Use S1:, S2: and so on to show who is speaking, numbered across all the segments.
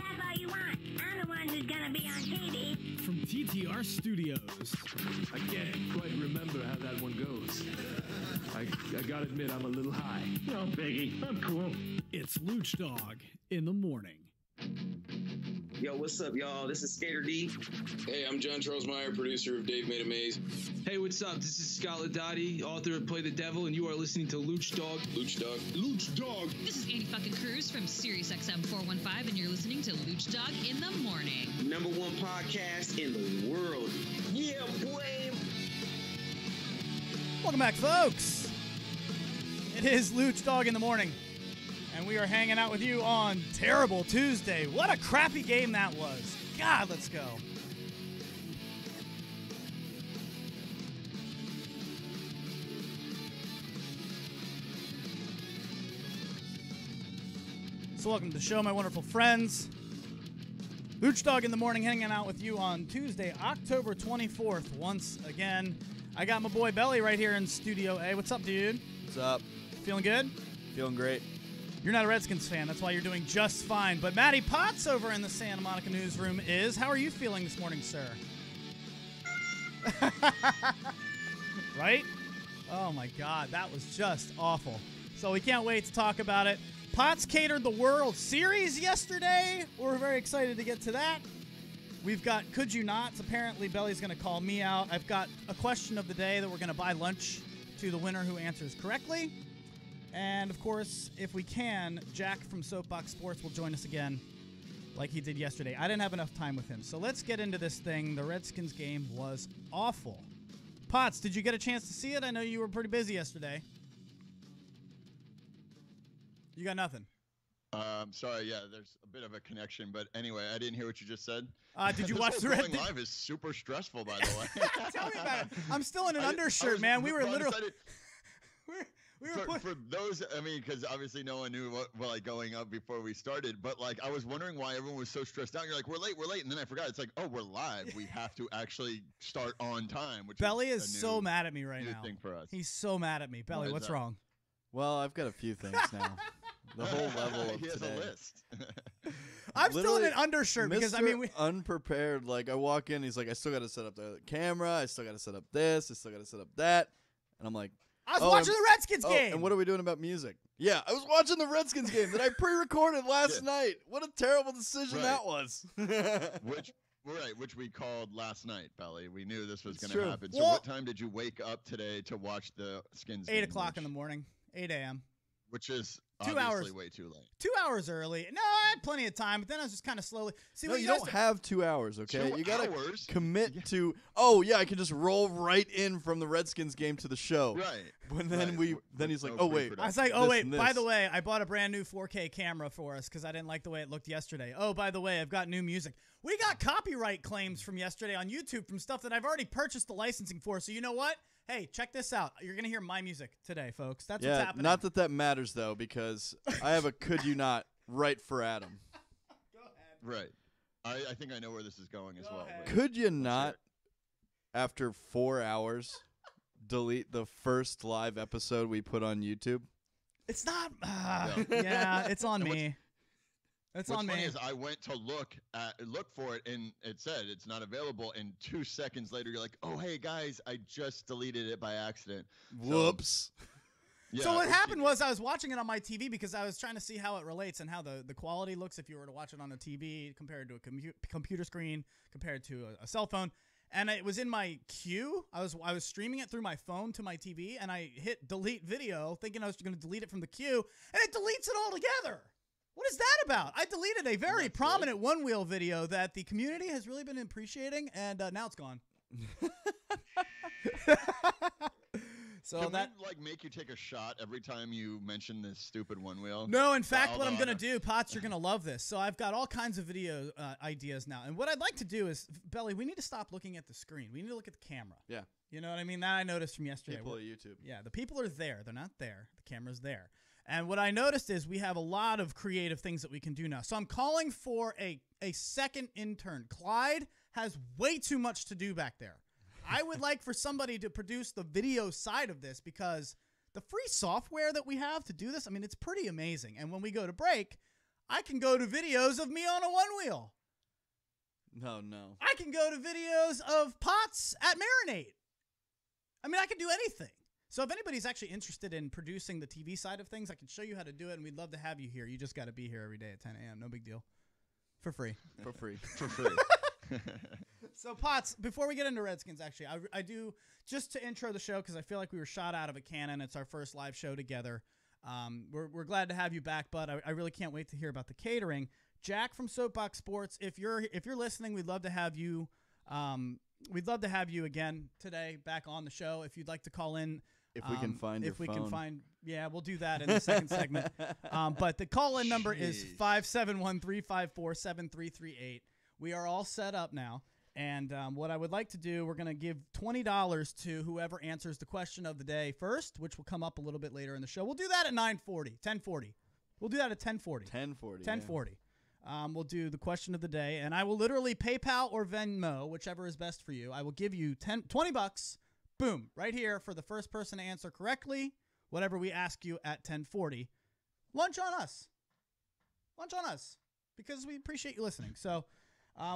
S1: laugh all you want. I'm the one who's gonna be on TV.
S2: From TTR Studios.
S3: I can't quite remember how that one goes. I gotta admit, I'm a little high.
S4: No, Biggie, I'm cool.
S2: It's Luch Dog in the morning.
S5: Yo, what's up, y'all? This is Skater D.
S6: Hey, I'm John Charles Meyer, producer of Dave Made a Maze.
S7: Hey, what's up? This is Scott Ladotti, author of Play the Devil, and you are listening to Luch Dog.
S6: Luch Dog.
S3: Luch Dog.
S8: This is Andy fucking Cruz from SiriusXM 415, and you're listening to Luch Dog in the morning.
S5: #1 podcast in the world. Yeah, boy.
S9: Welcome back, folks. It is Luch Dog in the morning, and we are hanging out with you on Terrible Tuesday. What a crappy game that was. God, let's go. So welcome to the show, my wonderful friends. Luch Dog in the morning, hanging out with you on Tuesday, October 24th. Once again, I got my boy Belly right here in Studio A. What's up, dude?
S10: What's up?
S9: Feeling good?
S10: Feeling great.
S9: You're not a Redskins fan. That's why you're doing just fine. But Matty Potts over in the Santa Monica newsroom is. How are you feeling this morning, sir? Right? Oh, my God. That was just awful. So we can't wait to talk about it. Potts catered the World Series yesterday. We're very excited to get to that. We've got Could You Nots. Apparently, Belly's going to call me out. I've got a question of the day that we're going to buy lunch to the winner who answers correctly. And, of course, if we can, Jack from Soapbox Sports will join us again like he did yesterday. I didn't have enough time with him. So let's get into this thing. The Redskins game was awful. Potts, did you get a chance to see it? I know you were pretty busy yesterday. You got nothing.
S10: Sorry, yeah, there's a bit of a connection, but anyway, I didn't hear what you just said.
S9: Did you watch the
S10: Red? Going live is super stressful, by the way.
S9: Tell me about it. I'm still in an undershirt, man. We were literally.
S10: For those, I mean, because obviously no one knew what going up before we started, but like I was wondering why everyone was so stressed out. You're like, we're late, and then I forgot. It's like, oh, we're live. We have to actually start on time. Which
S9: Belly is so mad at me right now.
S10: Thing for us.
S9: He's so mad at me. Belly, what's wrong?
S10: Well, I've got a few things now. The whole level of
S6: he has
S10: today.
S6: a list.
S9: I'm still in an undershirt because I mean we
S10: unprepared. Like I walk in, he's like, I still got to set up the camera. I still got to set up this. I still got to set up that. And I'm like,
S9: I was watching the Redskins game.
S10: And what are we doing about music? Yeah, I was watching the Redskins game that I pre-recorded last night. What a terrible decision that was. Which we called last night, Belly. We knew this was going to happen. So what time did you wake up today to watch the Skins game?
S9: 8 o'clock in the morning, 8 a.m.
S10: Which is
S9: 2 hours.
S10: Way too late.
S9: 2 hours early. No, I had plenty of time, but then I was just kind of slowly. See,
S10: no, you don't have 2 hours, okay?
S6: 2
S10: you gotta
S6: hours?
S10: commit to. Oh yeah, I can just roll right in from the Redskins game to the show.
S6: Right.
S10: But then he's like, oh wait.
S9: I was like, oh wait. By the way, I bought a brand new 4K camera for us because I didn't like the way it looked yesterday. Oh, by the way, I've got new music. We got copyright claims from yesterday on YouTube from stuff that I've already purchased the licensing for. So you know what? Hey, check this out. You're going to hear my music today, folks. That's what's happening.
S10: Not that matters, though, because I have a Could You Not right for Adam.
S9: Go ahead.
S10: Right. I think I know where this is going as well.
S9: Could
S10: you not, after 4 hours, delete the first live episode we put on YouTube?
S9: It's not. Yeah, it's on me. It's on me.
S10: What's funny is I went to look for it, and it said it's not available. And 2 seconds later, you're like, "Oh, hey guys, I just deleted it by accident."
S9: Whoops. So what happened was I was watching it on my TV because I was trying to see how it relates and how the quality looks if you were to watch it on a TV compared to a computer screen compared to a cell phone. And it was in my queue. I was streaming it through my phone to my TV, and I hit delete video, thinking I was going to delete it from the queue, and it deletes it all together. What is that about? I deleted a very prominent one-wheel video that the community has really been appreciating, and now it's gone.
S10: So Can we make you take a shot every time you mention this stupid one-wheel?
S9: No, in fact, what I'm going to do, Potts, you're going to love this. So I've got all kinds of video ideas now. And what I'd like to do is, Belly, we need to stop looking at the screen. We need to look at the camera.
S10: Yeah.
S9: You know what I mean? That I noticed from yesterday.
S10: People at YouTube.
S9: Yeah, the people are there. They're not there. The camera's there. And what I noticed is we have a lot of creative things that we can do now. So I'm calling for a second intern. Clyde has way too much to do back there. I would like for somebody to produce the video side of this because the free software that we have to do this, I mean, it's pretty amazing. And when we go to break, I can go to videos of me on a one wheel.
S10: No.
S9: I can go to videos of Pots at Marinate. I mean, I can do anything. So if anybody's actually interested in producing the TV side of things, I can show you how to do it, and we'd love to have you here. You just got to be here every day at 10 a.m. No big deal. For free.
S10: For free.
S9: So, Pots, before we get into Redskins, actually, I do, just to intro the show, because I feel like we were shot out of a cannon. It's our first live show together. We're glad to have you back, bud. I really can't wait to hear about the catering. Jack from Soapbox Sports, if you're listening, we'd love to have you. We'd love to have you again today, back on the show. If you'd like to call in,
S10: if we can find your phone.
S9: Yeah, we'll do that in the second segment. But the call-in number is 571-354-7338. We are all set up now, and what I would like to do, we're going to give $20 to whoever answers the question of the day first, which will come up a little bit later in the show. We'll do that at 10:40. We'll do that at 10:40. 10:40. We'll do the question of the day, and I will literally PayPal or Venmo, whichever is best for you. I will give you $20, boom, right here for the first person to answer correctly, whatever we ask you at 10:40. Lunch on us, because we appreciate you listening. So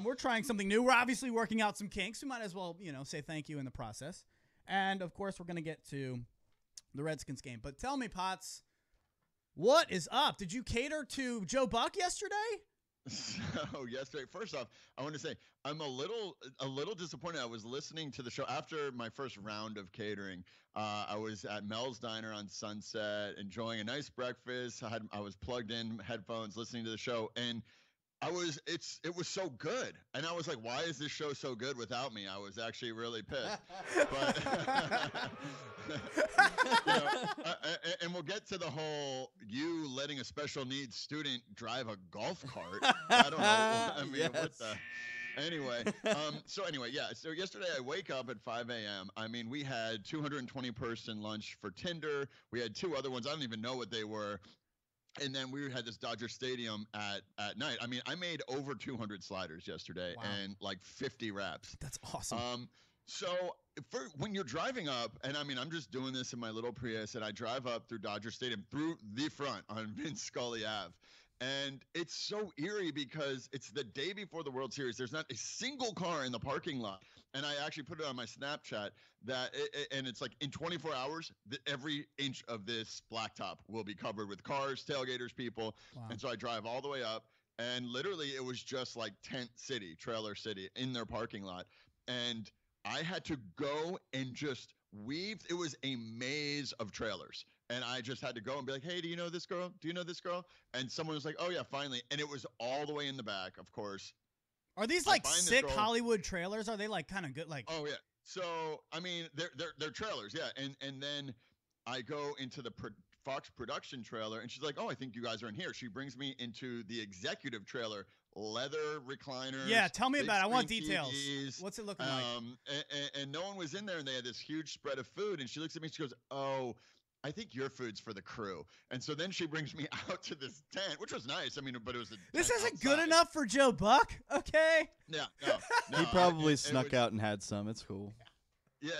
S9: we're trying something new. We're obviously working out some kinks. We might as well, say thank you in the process. And, of course, we're going to get to the Redskins game. But tell me, Potts, what is up? Did you cater to Joe Buck yesterday?
S10: So yesterday, first off, I want to say I'm a little disappointed. I was listening to the show after my first round of catering. I was at Mel's Diner on Sunset, enjoying a nice breakfast. I was plugged in headphones, listening to the show, and it was so good. And I was like, why is this show so good without me? I was actually really pissed. But and we'll get to the whole you letting a special needs student drive a golf cart. I don't know. I mean,
S9: yes.
S10: What the... Anyway, so yesterday I wake up at 5 a.m. I mean, we had 220-person lunch for Tinder. We had two other ones. I don't even know what they were. And then we had this Dodger Stadium at night. I mean, I made over 200 sliders yesterday. Wow. And like 50 reps.
S9: That's awesome.
S10: So when you're driving up, and I mean, I'm just doing this in my little Prius, and I drive up through Dodger Stadium through the front on Vince Scully Ave. And it's so eerie because it's the day before the World Series. There's not a single car in the parking lot. And I actually put it on my Snapchat and it's like in 24 hours, every inch of this blacktop will be covered with cars, tailgaters, people. Wow. And so I drive all the way up, and literally it was just like tent city, trailer city in their parking lot. And I had to go and just weave. It was a maze of trailers. And I just had to go and be like, hey, do you know this girl? Do you know this girl? And someone was like, oh, yeah, finally. And it was all the way in the back, of course.
S9: Are these like sick Hollywood trailers? Are they like kind of good? Like,
S10: oh, yeah. So, I mean, they're trailers, yeah. And then I go into the Fox production trailer, and she's like, oh, I think you guys are in here. She brings me into the executive trailer, leather recliners.
S9: Yeah, tell me about it. I want details.
S10: TVs.
S9: What's it looking like?
S10: And no one was in there, and they had this huge spread of food. And she looks at me, and she goes, oh, I think your food's for the crew. And so then she brings me out to this tent, which was nice. I mean, but it was
S9: this isn't outside. Good enough for Joe Buck, okay?
S10: Yeah, no.
S11: He probably snuck out and had some. It's cool.
S10: Yeah,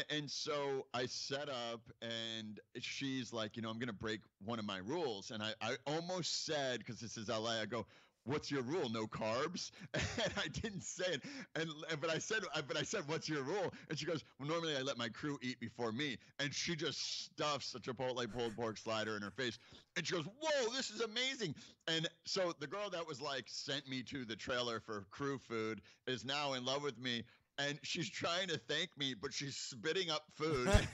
S10: and so I set up, and she's like, I'm going to break one of my rules. And I almost said, because this is LA, I go, what's your rule? No carbs? And I didn't say it. But I said, what's your rule? And she goes, well, normally I let my crew eat before me. And she just stuffs a Chipotle pulled pork slider in her face. And she goes, whoa, this is amazing. And so the girl that was like sent me to the trailer for crew food is now in love with me. And she's trying to thank me, but she's spitting up food. And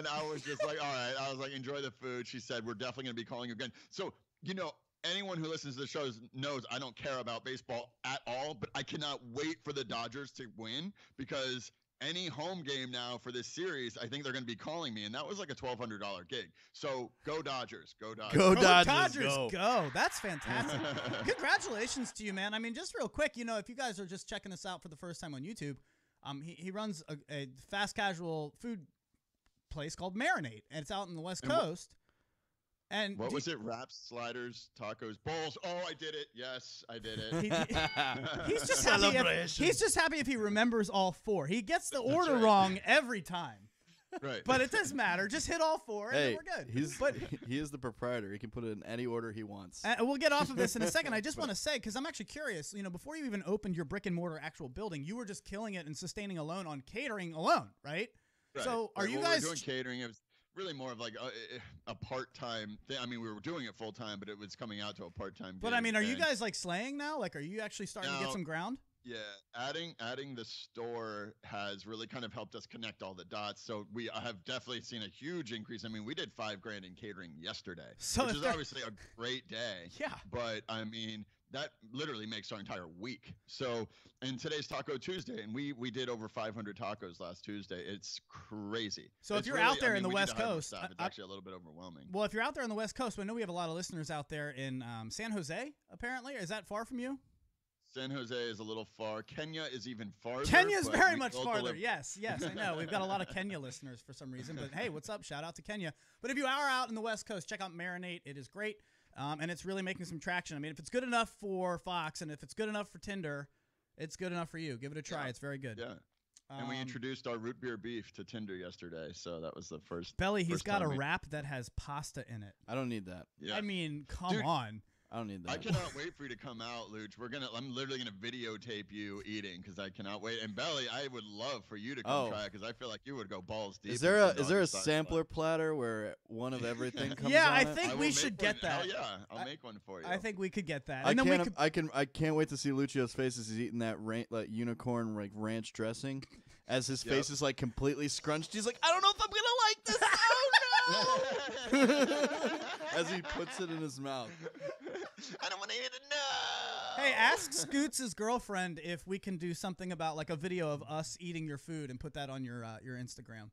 S10: I was just like, all right. I was like, enjoy the food. She said, we're definitely going to be calling you again. So, anyone who listens to the show knows I don't care about baseball at all, but I cannot wait for the Dodgers to win, because any home game now for this series, I think they're going to be calling me. And that was like a $1,200 gig. So go Dodgers. Go Dodgers.
S9: Go Dodgers. Go. That's fantastic. Congratulations to you, man. I mean, just real quick, if you guys are just checking this out for the first time on YouTube, he runs a fast casual food place called Marinate, and it's out in the West Coast. And
S10: what was it? Wraps, sliders, tacos, bowls. Oh, I did it. Yes, I did it.
S9: He's just happy. He's just happy if he remembers all four. He gets the order wrong every time.
S10: Right.
S9: But it doesn't matter. Just hit all 4 and then we're good.
S11: He is the proprietor. He can put it in any order he wants.
S9: And we'll get off of this in a second. I just want to say, because I'm actually curious, before you even opened your brick and mortar actual building, you were just killing it and sustaining alone on catering alone, right? So are you guys
S10: doing catering? It was really more of like a part-time thing. I mean, we were doing it full-time, but it was coming out to a part-time
S9: But I mean, are you guys like slaying now? Like, are you actually starting to get some ground?
S10: Yeah, adding the store has really kind of helped us connect all the dots. So I have definitely seen a huge increase. I mean, we did $5,000 in catering yesterday, which is obviously a great day.
S9: Yeah.
S10: But I mean, that literally makes our entire week. So, and today's Taco Tuesday, and we did over 500 tacos last Tuesday. It's crazy.
S9: So if you're out there in the West Coast,
S10: it's actually a little bit overwhelming.
S9: Well, if you're out there on the West Coast, I know we have a lot of listeners out there in San Jose. Apparently, is that far from you?
S10: San Jose is a little far. Kenya is even farther.
S9: Kenya's very much farther. Yes, I know. We've got a lot of Kenya listeners for some reason. But hey, what's up? Shout out to Kenya. But if you are out in the West Coast, check out Marinate. It is great. And it's really making some traction. I mean, if it's good enough for Fox and if it's good enough for Tinder, it's good enough for you. Give it a try. It's very good.
S10: Yeah. And we introduced our root beer beef to Tinder yesterday, so that was the first.
S9: Belly, he's got a wrap that has pasta in it.
S11: I don't need that.
S10: Yeah.
S9: I mean, come on.
S11: I don't need that.
S10: I cannot wait for you to come out, Luch. I'm literally gonna videotape you eating because I cannot wait. And Belly, I would love for you to come try it because I feel like you would go balls deep.
S11: Is there a sampler platter where one of everything comes?
S9: Yeah,
S11: on
S9: I
S11: it?
S9: think we should get that.
S10: Hell yeah, I'll make one for you.
S9: I think we could get that.
S11: I can't wait to see Lucio's face as he's eating that unicorn ranch dressing, as his face is like completely scrunched. He's like, I don't know if I'm gonna like this. Oh no! As he puts it in his mouth.
S10: I don't want to eat it. No.
S9: Hey, ask Scoots' girlfriend if we can do something about like a video of us eating your food and put that on your Instagram.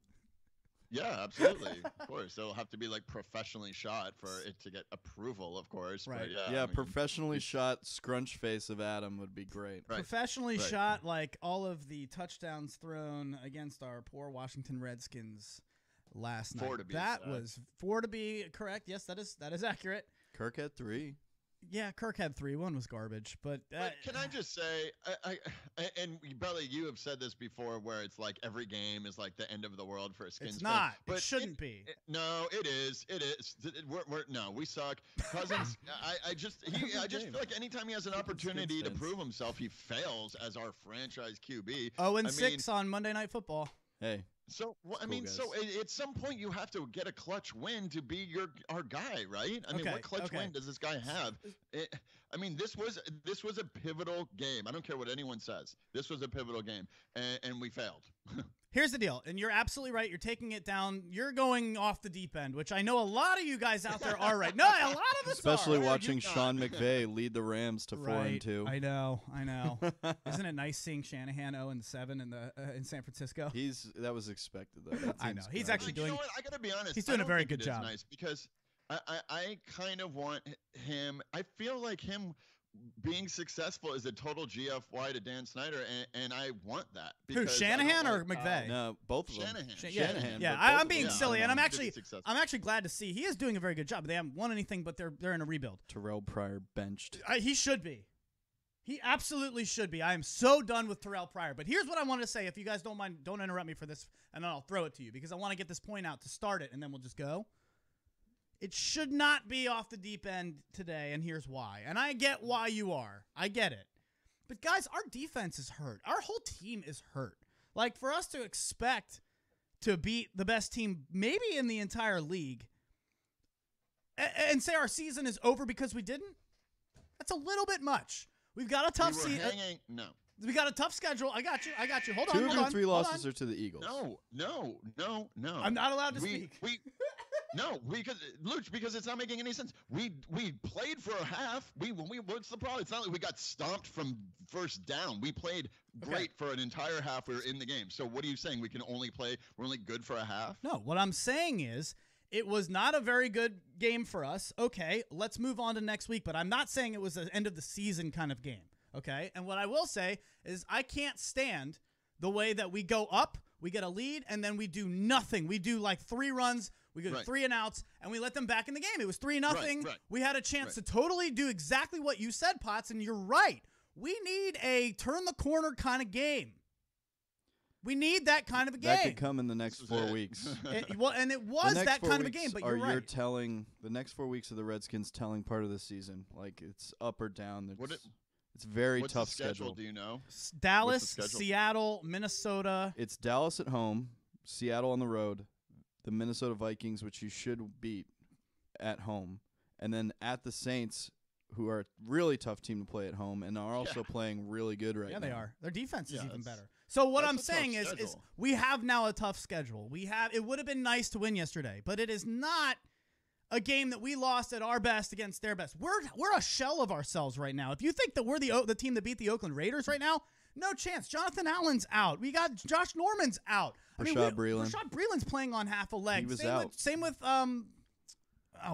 S10: Yeah, absolutely. Of course. It'll have to be like professionally shot for it to get approval, of course.
S9: Right.
S10: But
S11: yeah, professionally shot scrunch face of Adam would be great.
S10: Right.
S9: Professionally shot, like all of the touchdowns thrown against our poor Washington Redskins last night. That was 4 to be correct. Yes, that is accurate.
S11: Kirk had 3.
S9: Yeah, Kirk had 3. 1 was garbage, but
S10: can I just say, and Belly, you have said this before, where it's like every game is like the end of the world for a Skins
S9: It's not.
S10: fan, but
S9: it shouldn't be.
S10: No, it is. It is. No, we suck. Cousins, I just feel like anytime he has an opportunity to prove himself, he fails as our franchise QB.
S9: 0-6 on Monday Night Football.
S11: Hey.
S10: So at some point you have to get a clutch win to be our guy, right? I mean, what clutch win does this guy have? This was a pivotal game. I don't care what anyone says. This was a pivotal game, and we failed.
S9: Here's the deal, and you're absolutely right. You're taking it down. You're going off the deep end, which I know a lot of you guys out there are right. No, a lot of us
S11: Especially watching Sean McVay lead the Rams to 4-2.
S9: I know. Isn't it nice seeing Shanahan 0-7 in San Francisco?
S11: That was expected, though.
S9: I know. He's actually doing.
S10: You know what? I gotta be honest.
S9: He's doing a very good job.
S10: Nice because I kind of want him. I feel like him being successful is a total GFY to Dan Snyder, and I want that.
S9: Who, Shanahan or McVay?
S11: No, both of them.
S10: Shanahan.
S9: Yeah, I'm being silly, and I'm actually glad to see he is doing a very good job. They haven't won anything, but they're in a rebuild.
S11: Terrell Pryor benched.
S9: He should be. He absolutely should be. I am so done with Terrell Pryor. But here's what I wanted to say. If you guys don't mind, don't interrupt me for this, and then I'll throw it to you because I want to get this point out to start it, and then we'll just go. It should not be off the deep end today, and here's why. And I get why you are. I get it. But, guys, our defense is hurt. Our whole team is hurt. Like, for us to expect to beat the best team maybe in the entire league and say our season is over because we didn't, that's a little bit much. We've got a tough season.
S10: No.
S9: We got a tough schedule. I got you. Hold on.
S11: 2 of your 3 losses are to the Eagles.
S10: No. I'm
S9: not allowed to speak.
S10: Because it's not making any sense. We played for a half. What's the problem? It's not like we got stomped from first down. We played great for an entire half. We were in the game. So what are you saying? We're only good for a half?
S9: No, what I'm saying is it was not a very good game for us. Okay, let's move on to next week. But I'm not saying it was an end of the season kind of game. Okay, and what I will say is I can't stand the way that we go up, we get a lead, and then we do nothing. We do like 3 runs, we go 3 and outs, and we let them back in the game. It was 3-0. Right. We had a chance to totally do exactly what you said, Potts, and you're right. We need a turn the corner kind of game. We need that kind of a game.
S11: That could come in the next 4 weeks.
S9: It was that kind of a game, but you're right.
S11: The next 4 weeks of the Redskins telling part of the season. Like, it's up or down. It's very
S10: what's
S11: tough
S10: the schedule. Do you know?
S9: Dallas, Seattle, Minnesota.
S11: It's Dallas at home, Seattle on the road, the Minnesota Vikings, which you should beat at home, and then at the Saints, who are a really tough team to play at home and are also playing really good right now.
S9: Yeah, they are. Their defense is even better. So what I'm saying is we have now a tough schedule. It would have been nice to win yesterday, but it is not a game that we lost at our best against their best. We're a shell of ourselves right now. If you think that we're the team that beat the Oakland Raiders right now, no chance. Jonathan Allen's out. We got Josh Norman's out.
S11: Rashad Breeland.
S9: Rashad Breeland's playing on half a leg.
S11: He was out.
S9: Same with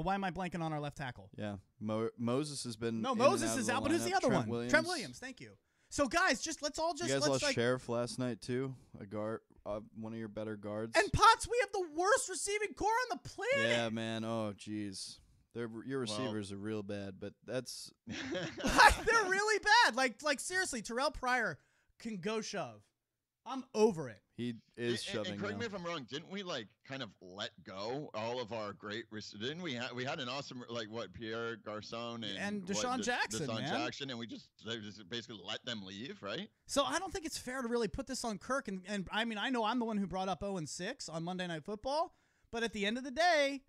S9: why am I blanking on our left tackle?
S11: Yeah, Moses has been.
S9: No, Moses is out. But who's the other one?
S11: Williams.
S9: Trent Williams. Thank you. So guys, let's all
S11: you guys lost Sheriff last night too. A guard, one of your better guards.
S9: And Potts, we have the worst receiving core on the planet.
S11: Yeah, man. Oh, jeez. Your receivers are real bad, but that's
S9: they're really bad. Like seriously, Terrell Pryor can go shove. I'm over it.
S11: He is shoving.
S10: And correct me if I'm wrong. Didn't we kind of let go all of our great? Didn't we? We had an awesome Pierre Garcon and
S9: Deshaun Jackson,
S10: Jackson, and they just basically let them leave, right?
S9: So I don't think it's fair to really put this on Kirk. And I mean, I know I'm the one who brought up 0-6 on Monday Night Football, but at the end of the day,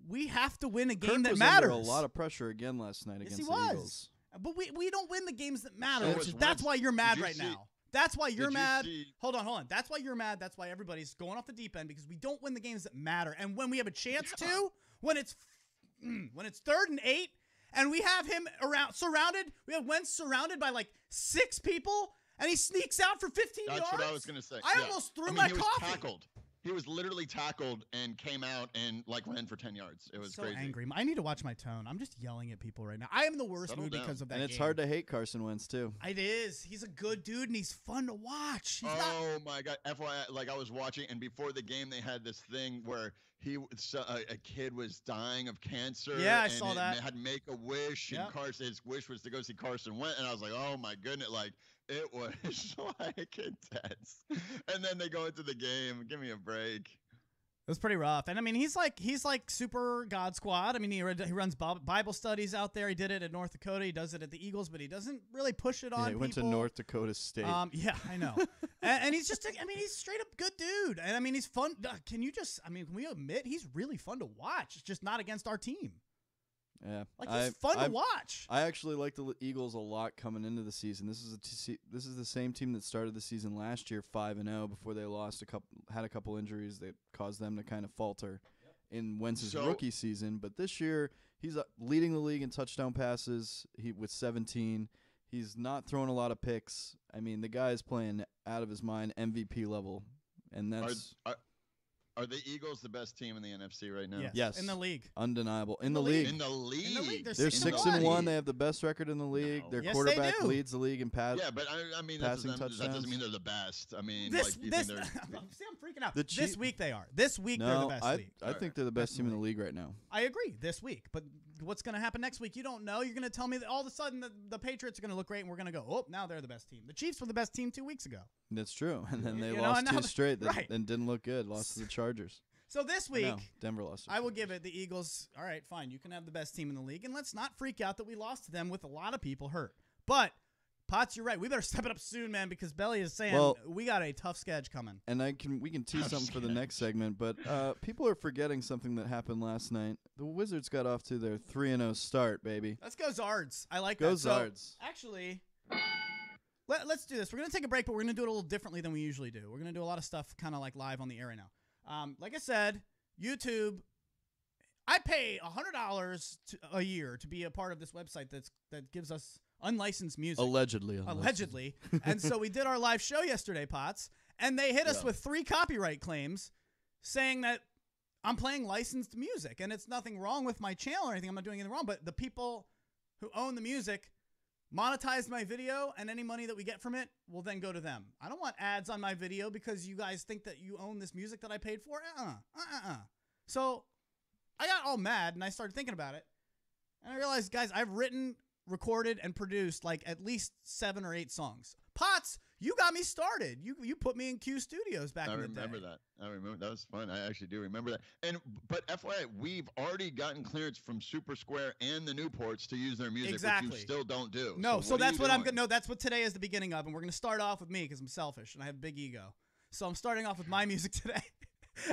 S9: we have to win a game that matters.
S11: Under a lot of pressure again last night against the Eagles.
S9: But we don't win the games that matter. That's why you're mad right now. That's why you're mad. Hold on. That's why you're mad. That's why everybody's going off the deep end, because we don't win the games that matter. And when we have a chance to, when it's 3rd and 8, and we have him surrounded, we have Wentz surrounded by 6 people, and he sneaks out for 15 yards.
S10: That's what I was going to say.
S9: I almost threw my coffee.
S10: Tackled. He was literally tackled and came out and ran for 10 yards. It was
S9: so
S10: crazy.
S9: Angry. I need to watch my tone. I'm just yelling at people right now. I am in the worst mood because of that.
S11: And it's hard to hate Carson Wentz too.
S9: It is. He's a good dude and he's fun to watch.
S10: My God! FYI, I was watching, and before the game, they had this thing where a kid was dying of cancer.
S9: Yeah, I saw that.
S10: Had Make a Wish, and his wish was to go see Carson Wentz, and I was like, oh my goodness, it was intense. And then they go into the game. Give me a break.
S9: It was pretty rough. And I mean, he's like super God Squad. I mean, he runs Bible studies out there. He did it at North Dakota. He does it at the Eagles, but he doesn't really push it on people.
S11: He went to North Dakota State.
S9: Yeah, I know. and he's just, he's straight up good dude. And I mean, he's fun. Can we admit he's really fun to watch? It's just not against our team.
S11: Yeah,
S9: he's fun to watch.
S11: I actually like the Eagles a lot coming into the season. This is the same team that started the season last year 5-0 before they had a couple injuries that caused them to kind of falter in Wentz's rookie season. But this year he's leading the league in touchdown passes. With 17, he's not throwing a lot of picks. I mean, the guy is playing out of his mind, MVP level, and that's.
S10: Are the Eagles the best team in the NFC right now?
S11: Yes.
S9: In the league.
S11: Undeniable. In the league.
S10: In the league.
S9: They're
S11: 6-1. They have the best record in the league. Their quarterback leads the league in passing.
S10: Yeah, but I mean, that doesn't mean they're the best. I mean,
S9: see, I'm freaking out. This week they are. This week they're the best league.
S11: I think they're the best team in the league right now.
S9: I agree. This week, but what's going to happen next week? You don't know. You're going to tell me that all of a sudden the Patriots are going to look great, and we're going to go, oh, now they're the best team. The Chiefs were the best team 2 weeks ago.
S11: That's true, and then they lost 2 straight and didn't look good. Lost to the Chargers.
S9: So this week,
S11: Denver lost.
S9: I will give it the Eagles. All right, fine. You can have the best team in the league, and let's not freak out that we lost to them with a lot of people hurt. But Potts, you're right. We better step it up soon, man, because Belly is saying we got a tough sketch coming.
S11: And we can tease something for the next segment, but people are forgetting something that happened last night. The Wizards got off to their 3-0 start, baby.
S9: Let's go Zards. I like that.
S11: Go Zards.
S9: Actually, let's do this. We're going to take a break, but we're going to do it a little differently than we usually do. We're going to do a lot of stuff kind of live on the air right now. Like I said, YouTube, I pay $100 a year to be a part of this website that gives us unlicensed music. Allegedly. And so we did our live show yesterday, Potts, and they hit us with 3 copyright claims saying that I'm playing licensed music, and it's nothing wrong with my channel or anything. I'm not doing anything wrong, but the people who own the music monetized my video, and any money that we get from it will then go to them. I don't want ads on my video because you guys think that you own this music that I paid for. So I got all mad, and I started thinking about it, and I realized, guys, I've written, recorded, and produced at least 7 or 8 songs. Potts, You got me started. You put me in Q Studios back in the day.
S10: I remember that. I remember that was fun. I actually do remember that. But FYI, we've already gotten clearance from Super Square and the Newports to use their music, which you still don't do.
S9: No, so that's what I'm going to. No, that's what today is the beginning of, and we're going to start off with me because I'm selfish and I have a big ego. So I'm starting off with my music today,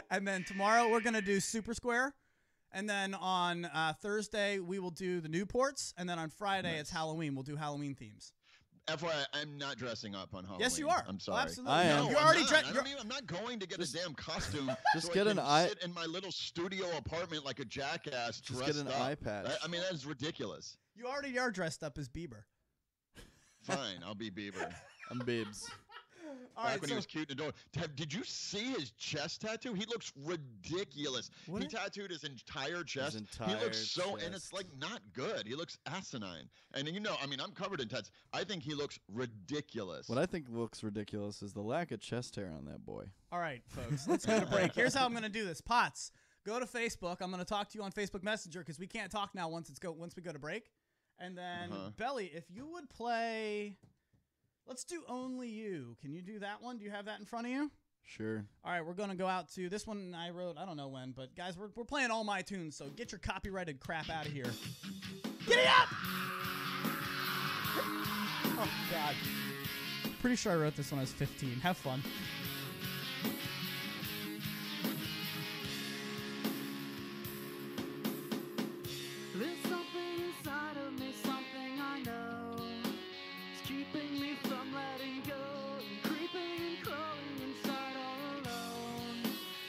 S9: and then tomorrow we're going to do Super Square. And then on Thursday, we will do the Newports. And then on Friday, it's Halloween. We'll do Halloween themes.
S10: FYI, I'm not dressing up on Halloween.
S9: Yes, you are.
S10: I'm sorry.
S9: Oh, absolutely.
S11: I am.
S9: You're already
S10: I'm not going to get a damn costume.
S11: Just
S10: so
S11: get
S10: I
S11: an
S10: can sit in my little studio apartment like a jackass.
S11: Just get an eye patch.
S10: I mean, that is ridiculous.
S9: You already are dressed up as Bieber.
S10: Fine, I'll be Bieber.
S11: I'm Biebs.
S10: Back when he was cute in the door. Did you see his chest tattoo? He looks ridiculous. He tattooed his entire chest. He looks so, and it's like not good. He looks asinine. And I mean, I'm covered in tats. I think he looks ridiculous.
S11: What I think looks ridiculous is the lack of chest hair on that boy.
S9: All right, folks, let's go to break. Here's how I'm going to do this. Potts, go to Facebook. I'm going to talk to you on Facebook Messenger because we can't talk now once we go to break. And then Belly, if you would play. Let's do Only You. Can you do that one? Do you have that in front of you?
S11: Sure.
S9: All right, we're going to go out to this one I wrote, I don't know when, but guys, we're playing all my tunes, so get your copyrighted crap out of here. Giddy up! Oh, God. Pretty sure I wrote this when I was 15. Have fun.
S12: There's something inside of me, something I know. It's keeping me from letting go, and creeping and crawling inside all alone,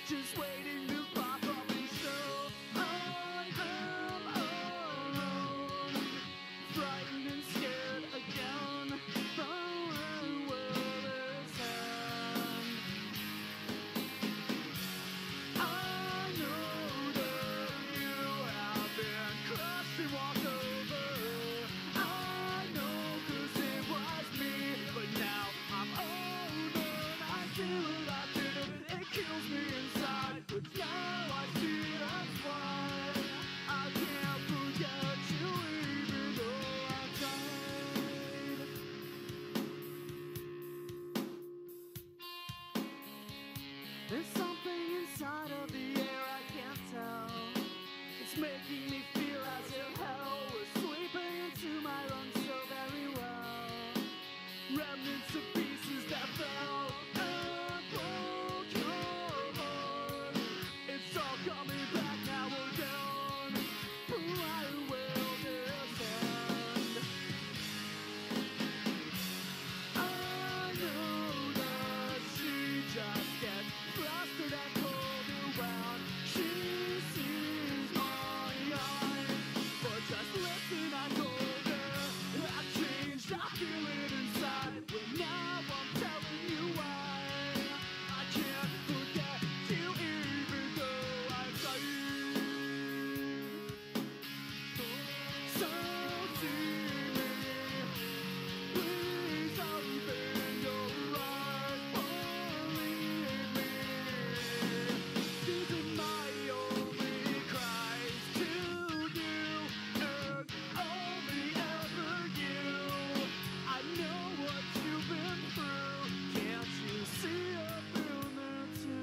S12: just waiting to pop up and show. I'm alone, frightened and scared again from the world's end. I know that you have been crushed and walked over. I know 'cause it was me, but now I'm older and I see what I did and it kills me inside. But now I see that's why I can't forget you even though I died. There's something inside of the air I can't tell. It's making me feel as if hell was sweeping into my lungs so very well. Remnants of pieces that fell and broke your heart. It's all coming back now again. I will descend. I know that she just gets flustered and pulled around. She sees my eyes, but just listen, I told her I've changed, I feel it inside. But now I'm telling you why I can't forget you even though I died. So see me, please open your eyes, believe me. These are my only cries to you, and only ever you. I know what you've been through. Can't you see I've been there too?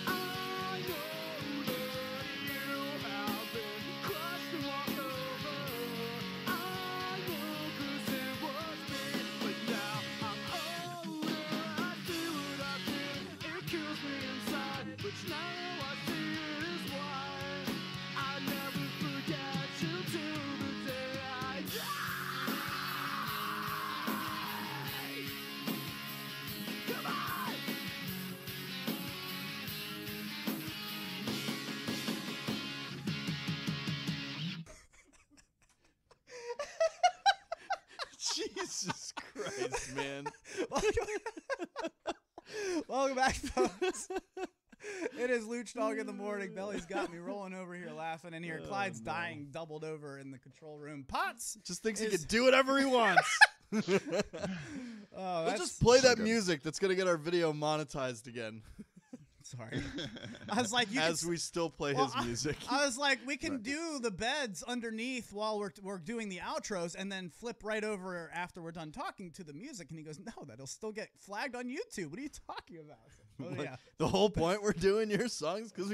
S12: I know that you have been crushed and walked over. I know 'cause it was me, but now I'm older. I see what I did, it kills me inside. But now I see it is why I never forget you till the day I die. Come on!
S11: Jesus Christ, man.
S9: Welcome back, folks. It is Luch Dog in the morning. Belly's got me rolling over here laughing in here. Clyde's dying, doubled over in the control room. Potts
S11: just thinks he can do whatever he wants. Let's just play that music that's going to get our video monetized again.
S9: Sorry. I was like,
S11: we still play his music.
S9: I was like, we can do the beds underneath while we're doing the outros and then flip right over after we're done talking to the music. And he goes, no, that'll still get flagged on YouTube. What are you talking about? Oh, yeah.
S11: The whole point we're doing your songs because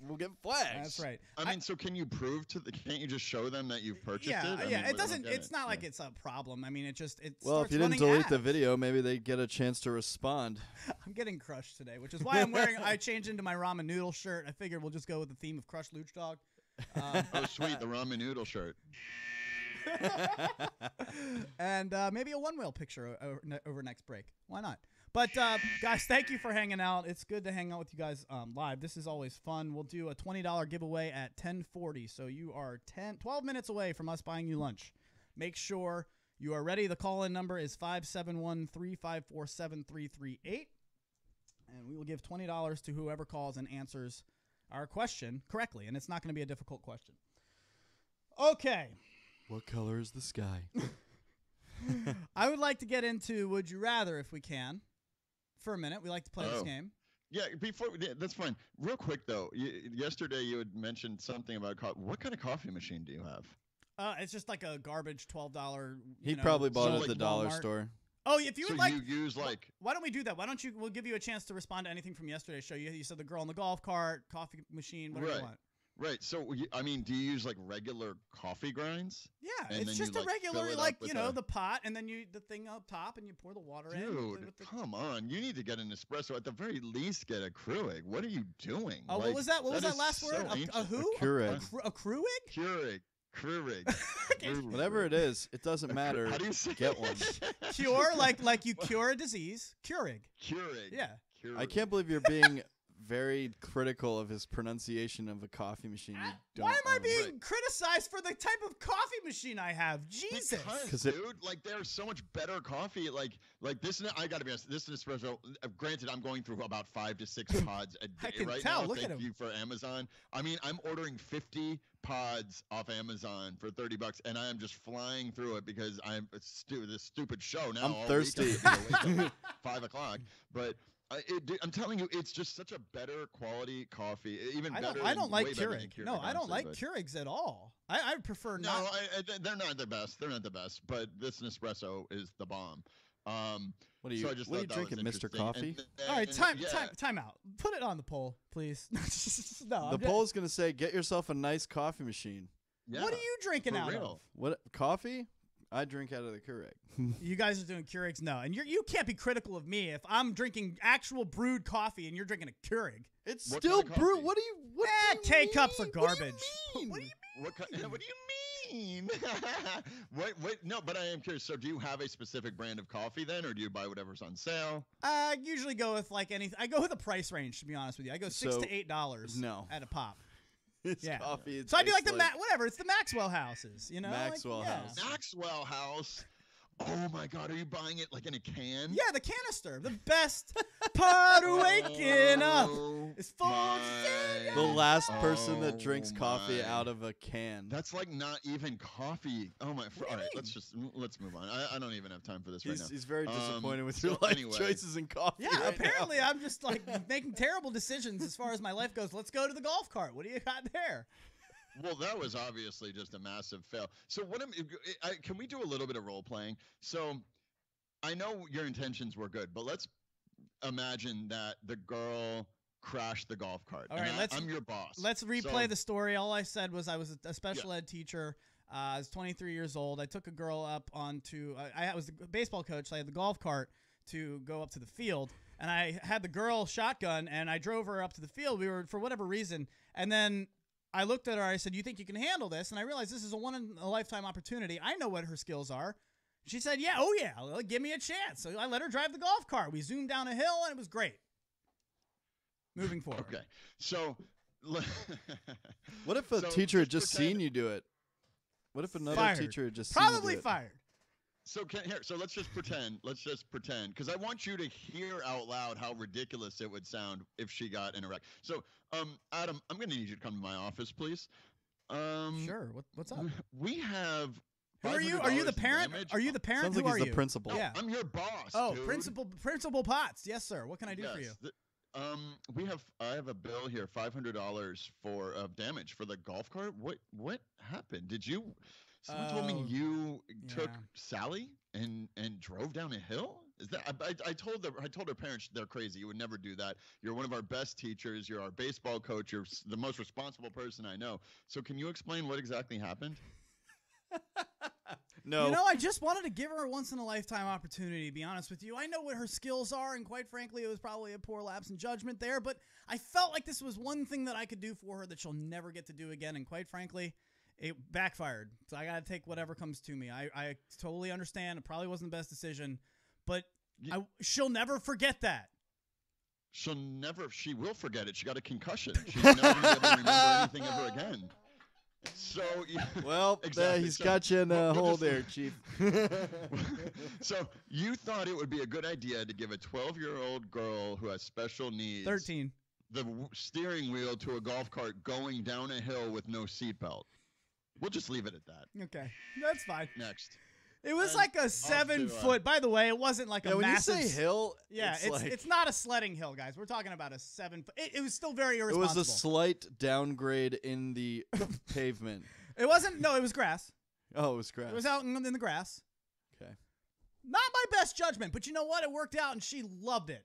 S11: we'll get flagged.
S9: That's right.
S10: I mean, so can you prove can't you just show them that you've purchased it?
S9: Yeah, it doesn't. It's not like it's a problem. I mean, it
S11: well, if you didn't delete the video, maybe they get a chance to respond.
S9: I'm getting crushed today, which is why I'm wearing. I changed into my ramen noodle shirt. I figured we'll just go with the theme of Crushed Luch Dog.
S10: Oh, sweet, the ramen noodle shirt.
S9: And maybe a one-wheel picture over next break. Why not? But, guys, thank you for hanging out. It's good to hang out with you guys live. This is always fun. We'll do a $20 giveaway at 10:40, so you are 12 minutes away from us buying you lunch. Make sure you are ready. The call-in number is 571-354-7338, and we will give $20 to whoever calls and answers our question correctly, and it's not going to be a difficult question. Okay.
S11: What color is the sky?
S9: I would like to get into Would You Rather if we can. For a minute, we like to play this game.
S10: Yeah, that's fine. Real quick though, yesterday you had mentioned something about what kind of coffee machine do you have?
S9: It's just like a garbage $12.
S11: He probably bought it at the dollar
S9: Walmart
S11: store.
S9: Oh, if you would like,
S10: you use
S9: why don't we do that? Why don't you? We'll give you a chance to respond to anything from yesterday's show. You said the girl in the golf cart, coffee machine, whatever you want.
S10: Right. So, I mean, do you use like regular coffee grinds?
S9: Yeah, it's just a regular, the pot, and then the thing up top, and you pour the water in.
S10: Dude, come on. You need to get an espresso. At the very least, get a Keurig. What are you doing?
S9: Oh, what was that? What was that last word? A who?
S11: A Keurig.
S9: A Keurig?
S10: Keurig.
S11: Whatever it is, it doesn't matter.
S10: How do you say
S11: Get one.
S9: Cure, like you cure a disease. Keurig.
S10: Keurig.
S9: Yeah.
S10: Keurig.
S11: I can't believe you're being very critical of his pronunciation of a coffee machine.
S9: Why am I being criticized for the type of coffee machine I have? Jesus.
S10: Because, dude, there's so much better coffee. Like this, I got to be honest, this espresso, granted, I'm going through about 5 to 6 pods a day
S9: I can
S10: right
S9: tell.
S10: now.
S9: Look
S10: Thank
S9: at him.
S10: you for Amazon. I mean, I'm ordering 50 pods off Amazon for $30, and I am just flying through it because I'm this stupid show now.
S11: I'm
S10: all
S11: thirsty.
S10: Week. I wake up at 5 o'clock, but I'm telling you, it's just such a better quality coffee. Even better.
S9: I don't like
S10: way better than
S9: Keurig.
S10: Keurig.
S9: No, I don't
S10: honestly,
S9: like Keurigs at all. I prefer not.
S10: No, they're not the best. They're not the best. But this Nespresso is the bomb.
S11: What are you drinking, Mr. Coffee?
S9: All right, time out. Put it on the poll, please. No,
S11: the poll is going to say, get yourself a nice coffee machine.
S10: Yeah,
S9: what are you drinking out of?
S11: What coffee? I drink out of the Keurig.
S9: You guys are doing Keurigs? No. And you can't be critical of me if I'm drinking actual brewed coffee and you're drinking a Keurig.
S11: It's still brewed. What do you
S9: K-cups are garbage.
S11: What do you mean?
S10: What do you mean? What? No, but I am curious. So do you have a specific brand of coffee then, or do you buy whatever's on sale?
S9: I usually go with anything. I go with a price range, to be honest with you. I go $6 to $8 at a pop.
S11: Coffee.
S9: So I do whatever. It's the Maxwell houses, you know.
S11: Maxwell House.
S10: Maxwell House. Oh my God, are you buying it in a can?
S9: Yeah, the canister. The best part of waking up is for
S11: the last person that drinks coffee out of a can.
S10: That's not even coffee. Oh my! All right, let's move on. I don't even have time for this right now.
S11: He's very disappointed with your life choices in coffee.
S9: Yeah, apparently I'm just making terrible decisions as far as my life goes. Let's go to the golf cart. What do you got there?
S10: Well, that was obviously just a massive fail. So can we do a little bit of role playing? So I know your intentions were good, but let's imagine that the girl crashed the golf cart.
S9: All right,
S10: I'm your boss.
S9: Let's replay the story. All I said was I was a special ed teacher. I was 23 years old. I took a girl up onto I was the baseball coach, so I had the golf cart to go up to the field. And I had the girl shotgun, and I drove her up to the field. We were, for whatever reason, and then I looked at her. I said, "You think you can handle this?" And I realized this is a one-in-a-lifetime opportunity. I know what her skills are. She said, "Yeah, oh yeah, give me a chance." So I let her drive the golf cart. We zoomed down a hill, and it was great. Moving forward.
S10: Okay. So,
S11: what if a teacher had just seen you do it? What if another teacher had just seen you do it?
S9: Probably fired.
S10: So so let's just pretend. Because I want you to hear out loud how ridiculous it would sound if she got in a wreck. So, Adam, I'm going to need you to come to my office, please.
S9: Sure. What's up?
S10: We have.
S9: Who are you? Are you the parent? Are you the parent?
S11: Sounds
S9: Who
S11: like
S9: are
S11: he's
S9: you?
S11: the principal.
S9: Yeah.
S10: I'm your boss.
S9: Oh,
S10: dude.
S9: Principal Potts. Yes, sir. What can I do for you?
S10: I have a bill here, $500 for damage for the golf cart. What happened? Did you? Someone told me you took Sally and drove down a hill. Is that? I told her parents they're crazy. You would never do that. You're one of our best teachers. You're our baseball coach. You're the most responsible person I know. So can you explain what exactly happened?
S11: No.
S9: You know, I just wanted to give her a once-in-a-lifetime opportunity, to be honest with you. I know what her skills are, and quite frankly, it was probably a poor lapse in judgment there, but I felt like this was one thing that I could do for her that she'll never get to do again, and quite frankly, it backfired. So I got to take whatever comes to me. I totally understand. It probably wasn't the best decision, but she'll never forget that.
S10: She will forget it. She got a concussion. She's never going to be able to remember anything ever again. So
S11: well,
S10: exactly.
S11: He's got you in a hole there, Chief.
S10: So you thought it would be a good idea to give a 12-year-old girl who has special needs
S9: 13
S10: the steering wheel to a golf cart going down a hill with no seatbelt. We'll just leave it at that.
S9: Okay, that's fine.
S10: Next.
S9: It was like a 7-foot. By the way, it wasn't like a massive.
S11: When you say hill,
S9: yeah, it's not a sledding hill, guys. We're talking about a 7-foot. It was still very irresponsible.
S11: It was a slight downgrade in the pavement.
S9: It wasn't. No, it was grass.
S11: Oh, it was grass.
S9: It was out in the grass.
S11: Okay.
S9: Not my best judgment, but you know what? It worked out, and she loved it.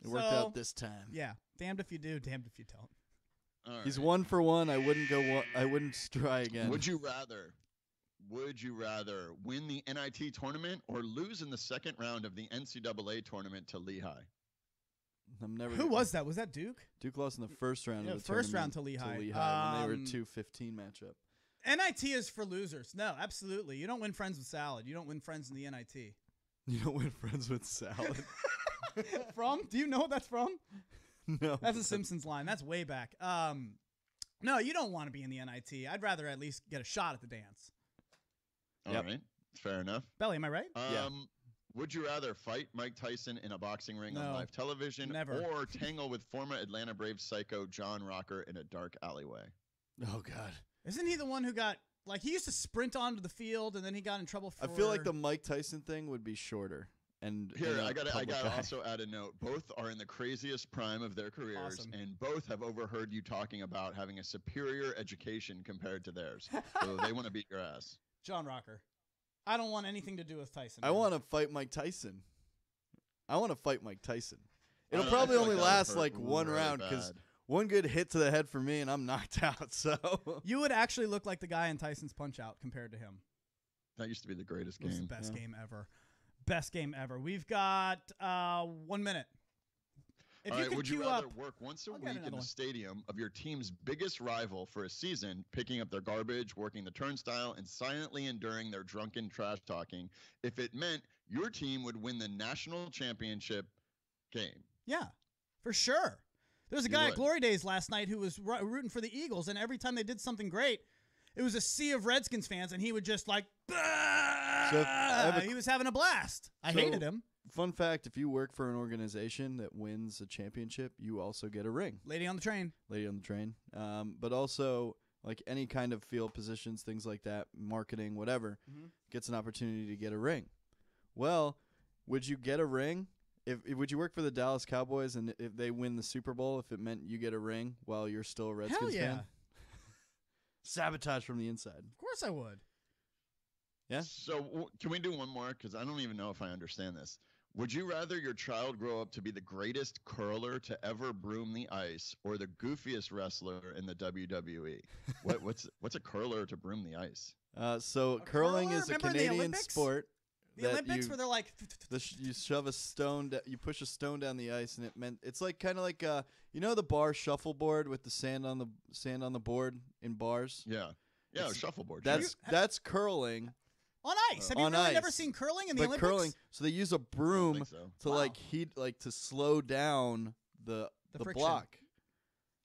S11: It worked out this time.
S9: Yeah. Damned if you do, damned if you don't.
S10: All right.
S11: He's 1 for 1. I wouldn't go. I wouldn't try again.
S10: Would you rather win the NIT tournament or lose in the second round of the NCAA tournament to Lehigh?
S9: Who was that? Was that Duke?
S11: Duke lost in the first round of the
S9: first round
S11: tournament
S9: to Lehigh.
S11: When they were 2-15 matchup.
S9: NIT is for losers. No, absolutely. You don't win friends with salad. You don't win friends in the NIT.
S11: You don't win friends with salad.
S9: From? Do you know what that's from?
S11: No.
S9: That's a Simpsons line. That's way back. No, you don't want to be in the NIT. I'd rather at least get a shot at the dance.
S10: All right. Fair enough.
S9: Belly, am I right?
S11: Yeah.
S10: Would you rather fight Mike Tyson in a boxing ring on live television or tangle with former Atlanta Braves psycho John Rocker in a dark alleyway?
S11: Oh, God.
S9: Isn't he the one who got, like, he used to sprint onto the field and then he got in trouble for...
S11: I feel like the Mike Tyson thing would be shorter. And
S10: here, I got to also add a note. Both are in the craziest prime of their careers, and both have overheard you talking about having a superior education compared to theirs. So they want to beat your ass.
S9: John Rocker. I don't want anything to do with Tyson.
S11: I want to fight Mike Tyson. It'll probably only last like one round because one good hit to the head for me and I'm knocked out. So
S9: you would actually look like the guy in Tyson's Punch-Out compared to him.
S10: That used to be the greatest game.
S9: It was the best game ever. Best game ever. We've got 1 minute. If
S10: All
S9: you
S10: right,
S9: could
S10: would you
S9: queue
S10: rather
S9: up,
S10: work once a
S9: I'll
S10: week
S9: get
S10: in
S9: another
S10: the
S9: one.
S10: stadium of your team's biggest rival for a season, picking up their garbage, working the turnstile, and silently enduring their drunken trash talking, if it meant your team would win the national championship game?
S9: Yeah, for sure. There's a guy at Glory Days last night who was rooting for the Eagles, and every time they did something great, it was a sea of Redskins fans, and he would just like, he was having a blast. I hated him.
S11: Fun fact, if you work for an organization that wins a championship, you also get a ring.
S9: Lady on the train.
S11: But also, like any kind of field positions, things like that, marketing, whatever, gets an opportunity to get a ring. Well, would you get a ring? Would you work for the Dallas Cowboys and if they win the Super Bowl, if it meant you get a ring while you're still a Redskins fan? Sabotage from the inside.
S9: Of course I would.
S11: Yeah?
S10: So can we do one more? Because I don't even know if I understand this. Would you rather your child grow up to be the greatest curler to ever broom the ice or the goofiest wrestler in the WWE? What's a curler to broom the ice?
S11: So curling is a Canadian sport.
S9: The Olympics where they're like...
S11: you shove a stone, you push a stone down the ice, and it's like kind of like you know the bar shuffleboard with the sand on the board in bars.
S10: Yeah, a shuffleboard.
S11: That's curling.
S9: On ice. Have you really never seen curling in the Olympics?
S11: Curling, so they use a broom to like to slow down the block,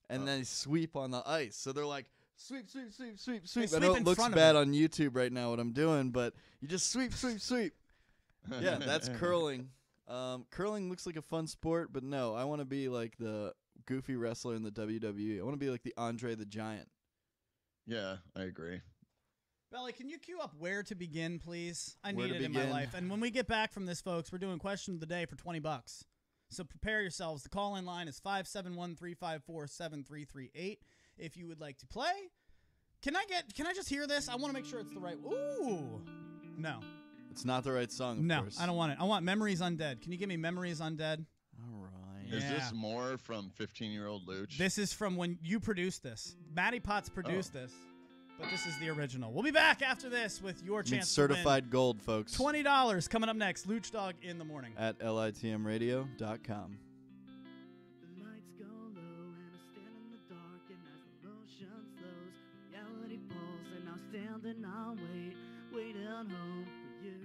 S11: and then sweep on the ice. So they're like sweep. I know it looks bad on YouTube right now what I'm doing, but you just sweep. Yeah, that's curling. Curling looks like a fun sport, but no, I want to be like the goofy wrestler in the WWE. I want to be like the Andre the Giant.
S10: Yeah, I agree.
S9: Belly, can you cue up Where to Begin, please? I
S11: Where
S9: need
S11: to
S9: it in my
S11: Begin.
S9: life. And when we get back from this, folks, we're doing Question of the Day for $20. So prepare yourselves. The call-in line is 571-354-7338 if you would like to play. Can I just hear this? I want to make sure it's the right... Ooh! No.
S11: It's not the right song, of course.
S9: I don't want it. I want Memories Undead. Can you give me Memories Undead?
S11: All right.
S10: Is this more from 15-Year-Old Luch?
S9: This is from when you produced this. Matty Potts produced this, but this is the original. We'll be back after this with your chance
S11: certified
S9: to win
S11: gold, folks.
S9: $20 coming up next. Luch Dog in the morning.
S11: At litmradio.com.
S12: The lights go low and I stand in the dark, and as the motion slows, reality pulls, and I'm standing on waiting home for you.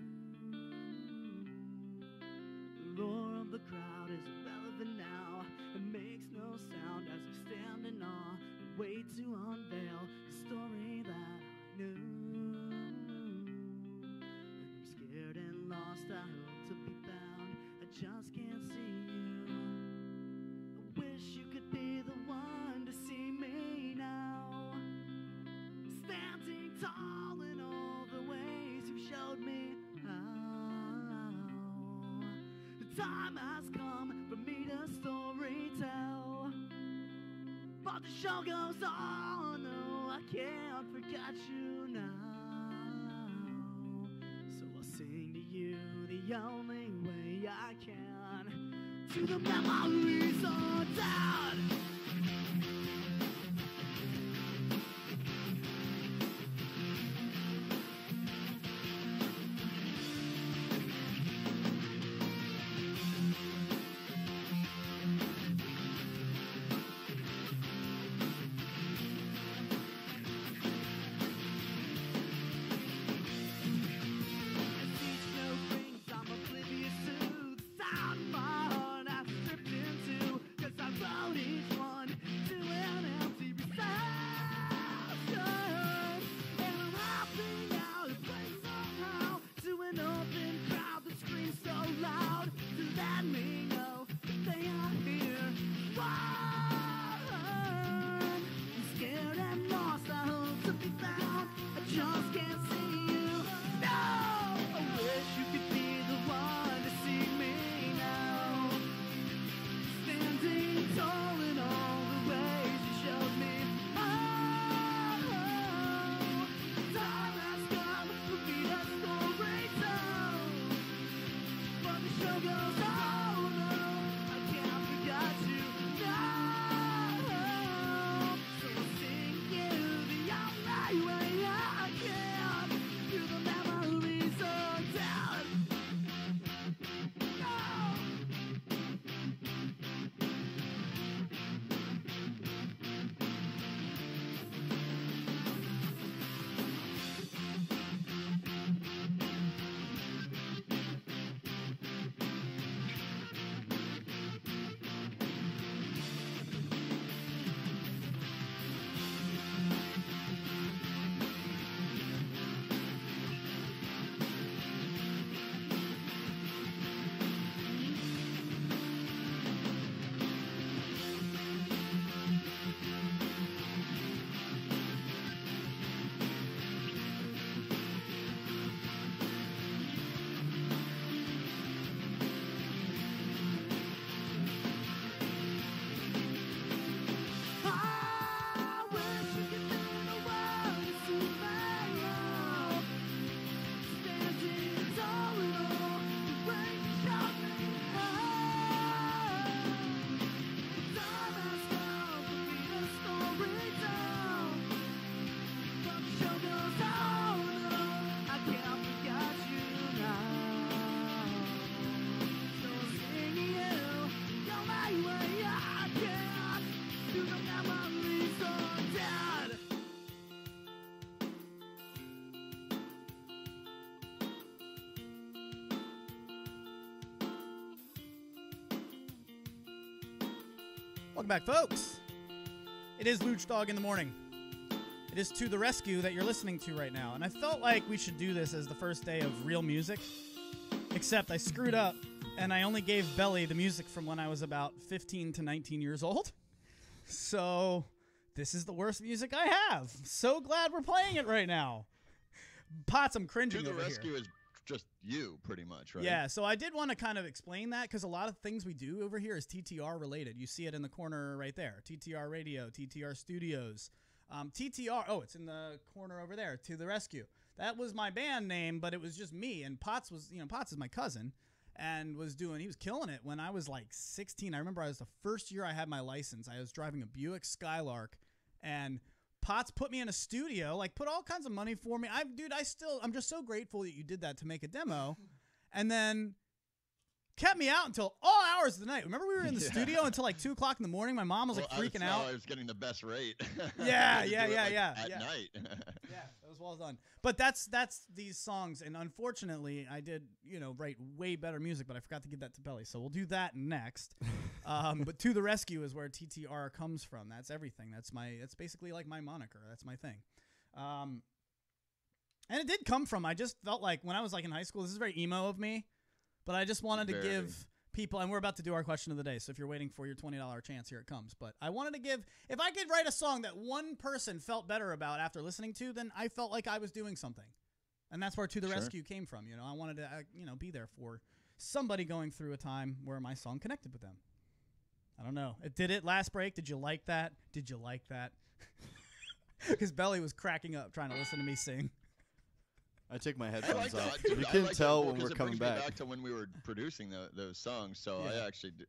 S12: The roar of the crowd is irrelevant now. It makes no sound as we stand in awe and wait to unveil the story that I knew. And I'm scared and lost, I hope to be found. I just can't see you. I wish you could be the one to see me now. Standing tall in all the ways you showed me how. The time has come for me to story tell. But the show goes on, no, I can't forget you now. So I'll sing to you the only way I can, to the memories of dad.
S9: Welcome back, folks. It is Luch Dog in the morning. It is To the Rescue that you're listening to right now. And I felt like we should do this as the first day of real music. Except I screwed up, and I only gave Belly the music from when I was about 15 to 19 years old. So this is the worst music I have. So glad we're playing it right now. Potts, I'm cringing
S10: To the
S9: over
S10: Rescue
S9: here.
S10: is just you, pretty much, right?
S9: Yeah, so I did want to kind of explain that because a lot of things we do over here is TTR related. You see it in the corner right there. TTR Radio, TTR Studios. TTR, oh, it's in the corner over there, To the Rescue. That was my band name, but it was just me. And Potts was, Potts is my cousin and he was killing it when I was like 16. I remember I was the first year I had my license. I was driving a Buick Skylark, and Potts put me in a studio, like put all kinds of money for me. I'm just so grateful that you did that to make a demo, and then kept me out until all hours of the night. Remember we were in the studio until like 2 o'clock in the morning. My mom was like freaking out.
S10: I was getting the best rate.
S9: Yeah.
S10: At night.
S9: Yeah, that was well done. But that's these songs, and unfortunately, I did write way better music, but I forgot to give that to Belly. So we'll do that next. But To the Rescue is where TTR comes from. That's everything. That's basically like my moniker. That's my thing. And it did come from. I just felt like when I was like in high school, this is very emo of me, but I just wanted to give people, and we're about to do our question of the day. So if you're waiting for your $20 chance, here it comes. But I wanted to give, if I could write a song that one person felt better about after listening to, then I felt like I was doing something. And that's where To the Rescue came from. I wanted to, be there for somebody going through a time where my song connected with them. I don't know. It did it last break. Did you like that? Did you like that? Because Belly was cracking up trying to listen to me sing.
S11: I take my headphones off.
S10: Dude,
S11: we can tell when
S10: because
S11: we're coming back.
S10: Back to when we were producing those songs, so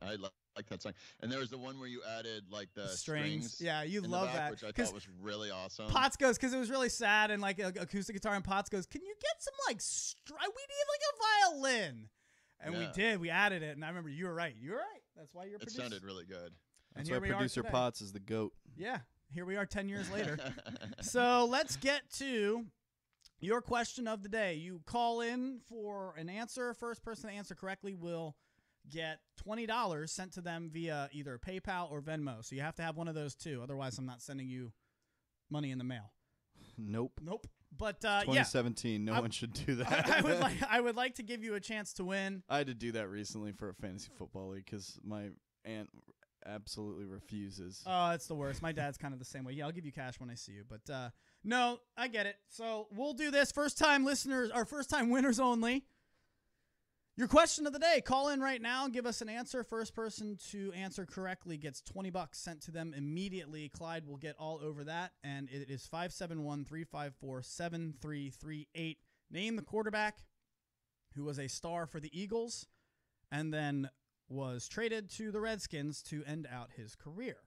S10: I like that song. And there was the one where you added like the strings.
S9: Yeah, you love that,
S10: which I thought was really awesome.
S9: Potts goes, because it was really sad and like acoustic guitar, and Potts goes, "Can you get some like we need like a violin?" And we did. We added it, and I remember you were right. You were right. That's why you're.
S10: It sounded really good.
S11: That's why producer Potts is the GOAT.
S9: Yeah, here we are 10 years later. So let's get to your question of the day. You call in for an answer. First person to answer correctly will get $20 sent to them via either PayPal or Venmo. So you have to have one of those two. Otherwise, I'm not sending you money in the mail.
S11: Nope.
S9: But
S11: 2017, no one should do that.
S9: I would like to give you a chance to win.
S11: I had to do that recently for a fantasy football league because my aunt absolutely refuses.
S9: Oh, it's the worst. My dad's kind of the same way. Yeah, I'll give you cash when I see you. But no, I get it. So we'll do this. First-time listeners, or first-time winners only. Your question of the day. Call in right now. Give us an answer. First person to answer correctly gets $20 sent to them immediately. Clyde will get all over that. And it is 571-354-7338. Name the quarterback who was a star for the Eagles and then was traded to the Redskins to end out his career.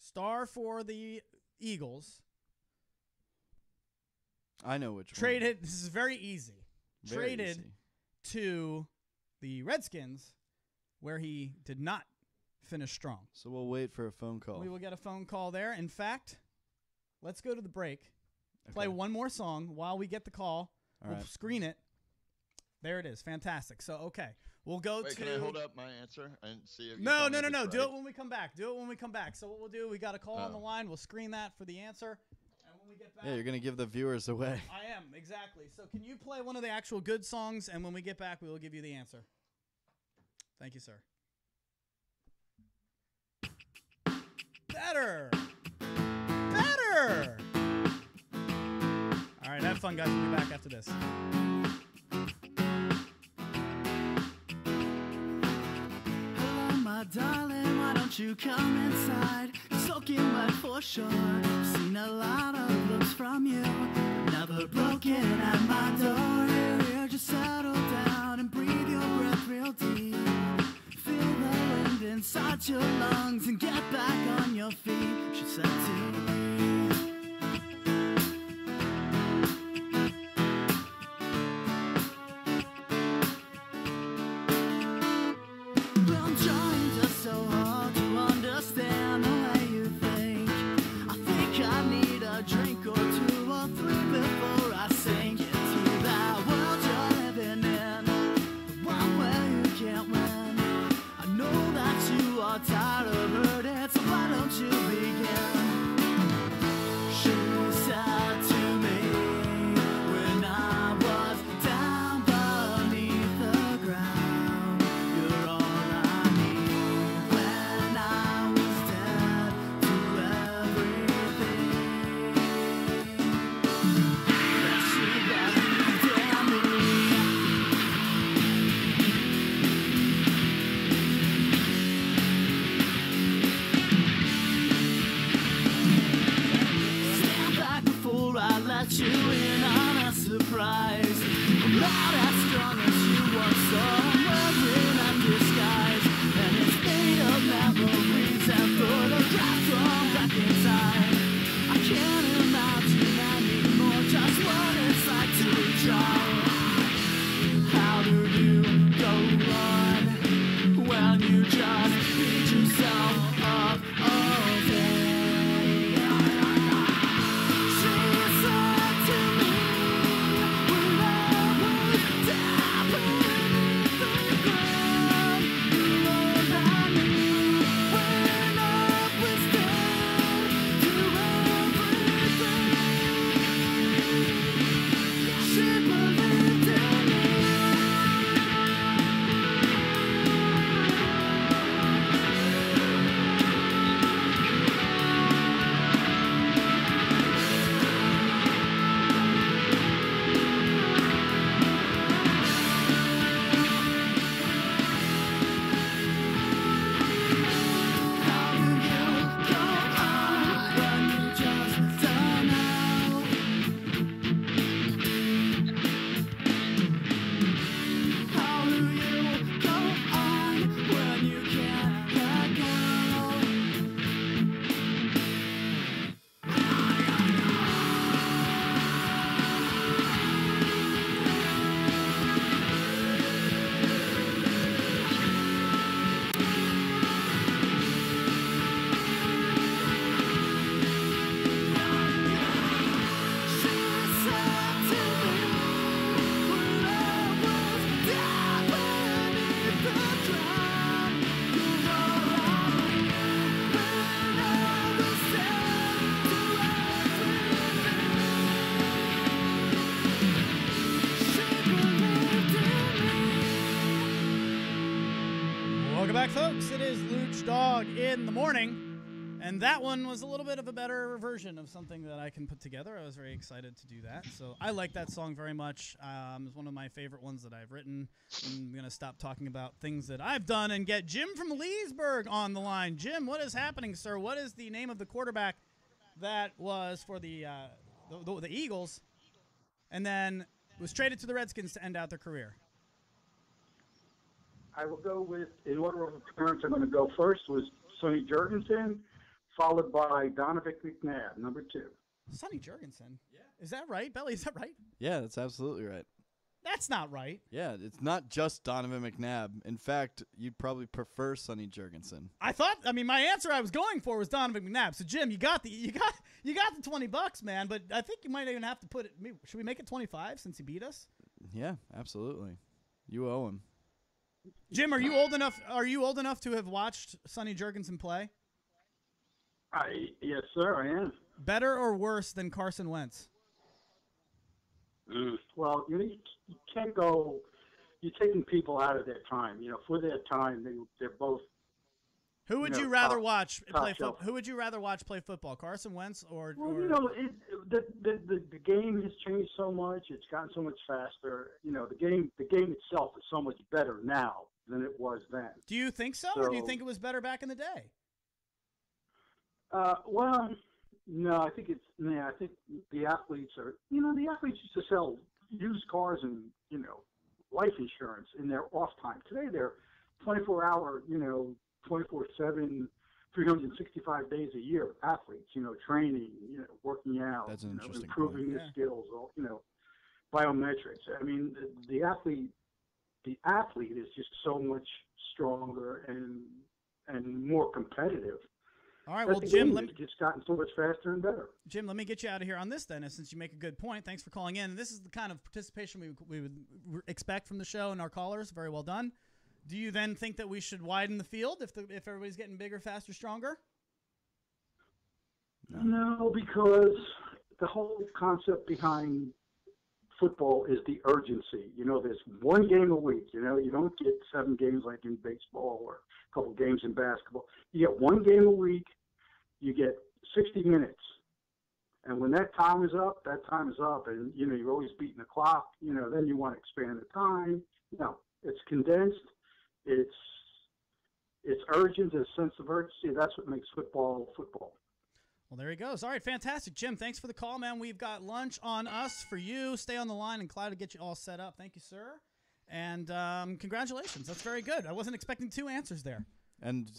S9: Star for the Eagles.
S11: I know which
S9: traded, one. This is very easy.
S11: Very
S9: traded
S11: easy.
S9: To the Redskins, where he did not finish strong.
S11: So we'll wait for a phone call.
S9: We will get a phone call there. In fact, let's go to the break. Okay. Play one more song while we get the call. We'll screen it. There it is. Fantastic. So, okay. We'll go to...
S10: Can I hold up my answer and see if
S9: No. Do it when we come back. So what we'll do, we got a call on the line. We'll screen that for the answer. And when we get back...
S11: Yeah, you're going to give the viewers away.
S9: I am, exactly. So can you play one of the actual good songs? And when we get back, we will give you the answer. Thank you, sir. Better. All right, have fun, guys. We'll be back after this.
S12: Hello, my darling, why don't you come inside? Soaking wet for sure. Seen a lot of looks from you, never broken at my door. Here, just settle down and breathe your breath real deep. Feel the wind inside your lungs and get back on your feet. She said to me. I'm trying just so hard to understand the way you think. I think I need a drink or 2 or 3 before I sink into that world you're living in, the one where you can't win. I know that you are tired of hurting, so why don't you begin?
S9: Welcome back, folks. It is Luch Dog in the morning. And that one was a little bit of a better version of something that I can put together. I was very excited to do that. So I like that song very much. It's one of my favorite ones that I've written. I'm going to stop talking about things that I've done and get Jim from Leesburg on the line. Jim, what is happening, sir? What is the name of the quarterback that was for the Eagles and then was traded to the Redskins to end out their career?
S13: I will go with, in order of appearance, I'm going to go first was Sonny Jurgensen, followed by Donovan McNabb, number 2.
S9: Sonny Jurgensen? Yeah. Is that right, Belly? Is that right?
S11: Yeah, that's absolutely right.
S9: That's not right.
S11: Yeah, it's not just Donovan McNabb. In fact, you'd probably prefer Sonny Jurgensen.
S9: My answer I was going for was Donovan McNabb. So Jim, you got the $20, man, but I think you might even have to put it, should we make it 25 since he beat us?
S11: Yeah, absolutely. You owe him.
S9: Jim, are you old enough to have watched Sonny Jurgensen play?
S13: Yes, sir, I am.
S9: Better or worse than Carson Wentz?
S13: Well, you can't go. You're taking people out of their time. For their time, they're both.
S9: Who would you rather watch play football? Who would you rather watch play football, Carson Wentz or?
S13: Well, the game has changed so much. It's gotten so much faster. The game itself is so much better now than it was then.
S9: Do you think so, or do you think it was better back in the day?
S13: Well, no, I think I think the athletes are. The athletes used to sell used cars and life insurance in their off time. Today they're 24-hour, 24/7, 365 days a year athletes. Training, working out,
S11: that's an interesting
S13: improving
S11: point.
S13: their skills. Biometrics. I mean, the athlete is just so much stronger and more competitive.
S9: All right, well, Jim,
S13: it's just gotten so much faster and better.
S9: Jim, let me get you out of here on this then, since you make a good point. Thanks for calling in. And this is the kind of participation we would expect from the show and our callers. Very well done. Do you then think that we should widen the field if everybody's getting bigger, faster, stronger?
S13: No, because the whole concept behind football is the urgency. There's one game a week. You don't get 7 games like in baseball or a couple games in basketball. You get one game a week. You get 60 minutes. And when that time is up, that time is up. And, you're always beating the clock. Then you want to expand the time. No, it's condensed. It's urgent. There's a sense of urgency. That's what makes football football.
S9: Well, there he goes. All right, fantastic. Jim, thanks for the call, man. We've got lunch on us for you. Stay on the line, and Clyde will get you all set up. Thank you, sir. And congratulations. That's very good. I wasn't expecting 2 answers there.
S11: And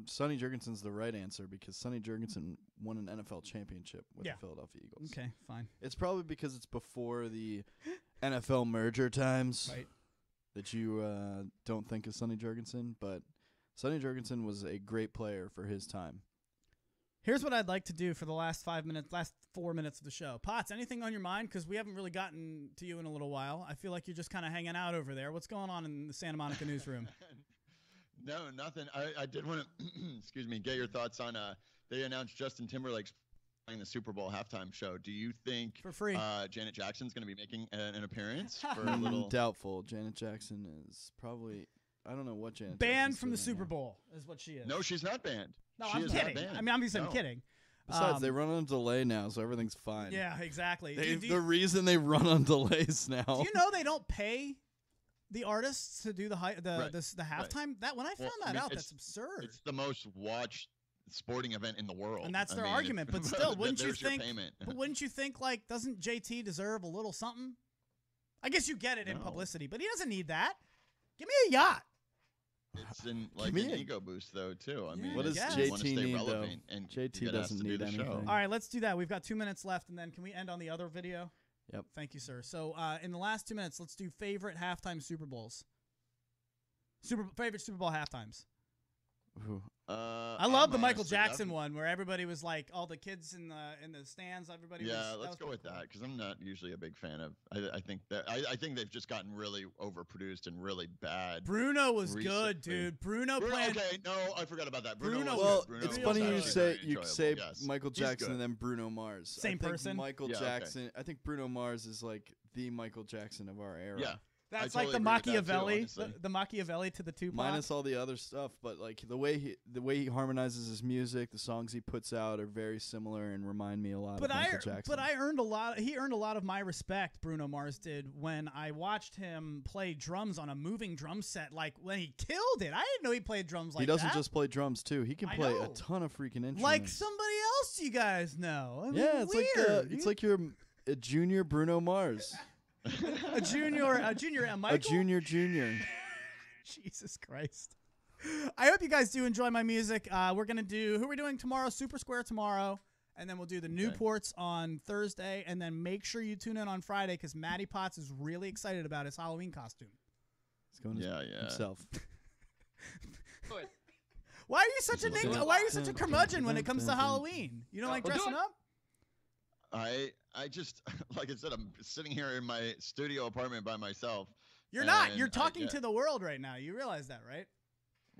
S11: Sonny Jurgensen's the right answer because Sonny Jurgensen won an NFL championship with the Philadelphia Eagles.
S9: Okay, fine.
S11: It's probably because it's before the NFL merger times that you don't think of Sonny Jurgensen, but Sonny Jurgensen was a great player for his time.
S9: Here's what I'd like to do for the last 4 minutes of the show. Potts, anything on your mind? Because we haven't really gotten to you in a little while. I feel like you're just kind of hanging out over there. What's going on in the Santa Monica newsroom?
S10: No, nothing. I did want to, get your thoughts on, they announced Justin Timberlake's playing the Super Bowl halftime show. Do you think
S9: for free
S10: Janet Jackson's going to be making an appearance for a little?
S11: Doubtful. Janet Jackson is probably, I don't know what Janet
S9: banned from the Super Bowl is what she is.
S10: No, she's not banned.
S9: No, I'm kidding. Obviously, I'm kidding.
S11: Besides, they run on delay now, so everything's fine.
S9: Yeah, exactly.
S11: The reason they run on delays now.
S9: Do you know they don't pay the artists to do the halftime? That when I found that out, that's absurd.
S10: It's the most watched sporting event in the world,
S9: and that's their argument. But still, wouldn't you think? But wouldn't you think doesn't JT deserve a little something? I guess you get it in publicity, but he doesn't need that. Give me a yacht.
S10: It's an ego boost, though, too. I mean,
S11: what does JT need, though?
S10: And
S11: JT doesn't need anything.
S9: All right, let's do that. We've got 2 minutes left, and then can we end on the other video?
S11: Yep.
S9: Thank you, sir. So in the last 2 minutes, let's do favorite halftime Super Bowls. Favorite Super Bowl halftimes. I love the Michael Jackson one where everybody was like, all the kids in the stands. Everybody.
S10: Let's go with that because I'm not usually a big fan of. I think they've just gotten really overproduced and really bad.
S9: Bruno was good, dude. Bruno playing.
S10: Okay, no, I forgot about that.
S11: Bruno it's funny you say Michael Jackson and then Bruno Mars.
S9: Same person.
S11: Michael Jackson. I think Bruno Mars is like the Michael Jackson of our era.
S10: Yeah.
S9: That's
S10: totally
S9: like the
S10: agree with that, too,
S9: Machiavelli,
S10: honestly.
S9: the Machiavelli to the Tupac.
S11: Minus all the other stuff, but like the way he harmonizes his music, the songs he puts out are very similar and remind me a lot of Michael Jackson.
S9: But he earned a lot of my respect, Bruno Mars did, when I watched him play drums on a moving drum set. Like when he killed it. I didn't know he played drums like that.
S11: He doesn't just play drums too. He can play a ton of freaking instruments.
S9: Like somebody else you guys know. I mean,
S11: yeah, it's
S9: weird.
S11: it's like you're a junior Bruno Mars.
S9: a junior Michael?
S11: A junior.
S9: Jesus Christ. I hope you guys do enjoy my music. We're going to do, who are we doing tomorrow? Super Square tomorrow. And then we'll do the Newports on Thursday. And then make sure you tune in on Friday because Matty Potts is really excited about his Halloween costume.
S11: He's going himself.
S9: Why are you such a curmudgeon when it comes to Halloween? You don't like dressing up?
S10: I just, like I said, I'm sitting here in my studio apartment by myself.
S9: You're not. You're talking to the world right now. You realize that, right?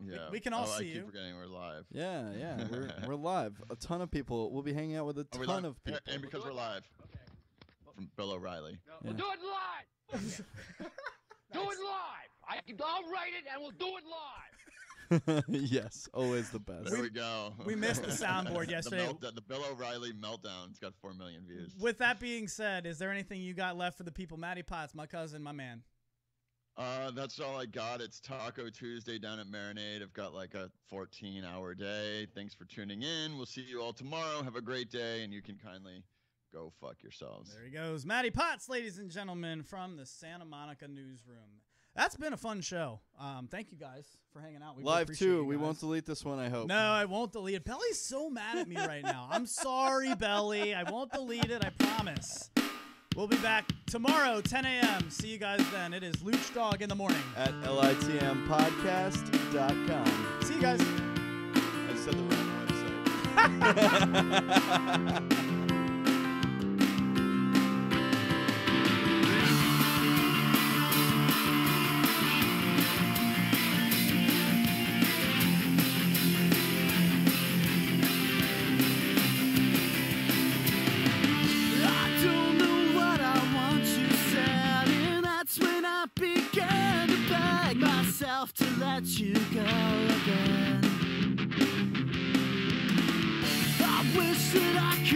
S10: Yeah.
S9: We can all see you.
S10: I keep forgetting we're live.
S11: Yeah. We're live. A ton of people. We'll be hanging out with a ton of people.
S10: And because we're live. From Bill O'Reilly.
S14: We'll do it live. Do it live. I'll write it and we'll do it live.
S11: Yes, always the best.
S10: There we go.
S9: We missed the soundboard yesterday.
S10: The Bill O'Reilly meltdown. It's got 4 million views.
S9: With that being said, is there anything you got left for the people? Matty Potts, my cousin, my man.
S10: That's all I got. It's Taco Tuesday down at Marinade. I've got like a 14-hour day. Thanks for tuning in. We'll see you all tomorrow. Have a great day, and you can kindly go fuck yourselves.
S9: There he goes. Matty Potts, ladies and gentlemen, from the Santa Monica newsroom. That's been a fun show. Thank you guys for hanging out. We
S11: live too. We won't delete this one, I hope.
S9: No, I won't delete it. Belly's so mad at me right now. I'm sorry, Belly. I won't delete it. I promise. We'll be back tomorrow, 10 a.m. See you guys then. It is Luch Dog in the morning.
S11: At litmpodcast.com.
S9: See you guys.
S11: I said the wrong website.
S12: To let you go again. I wish that I could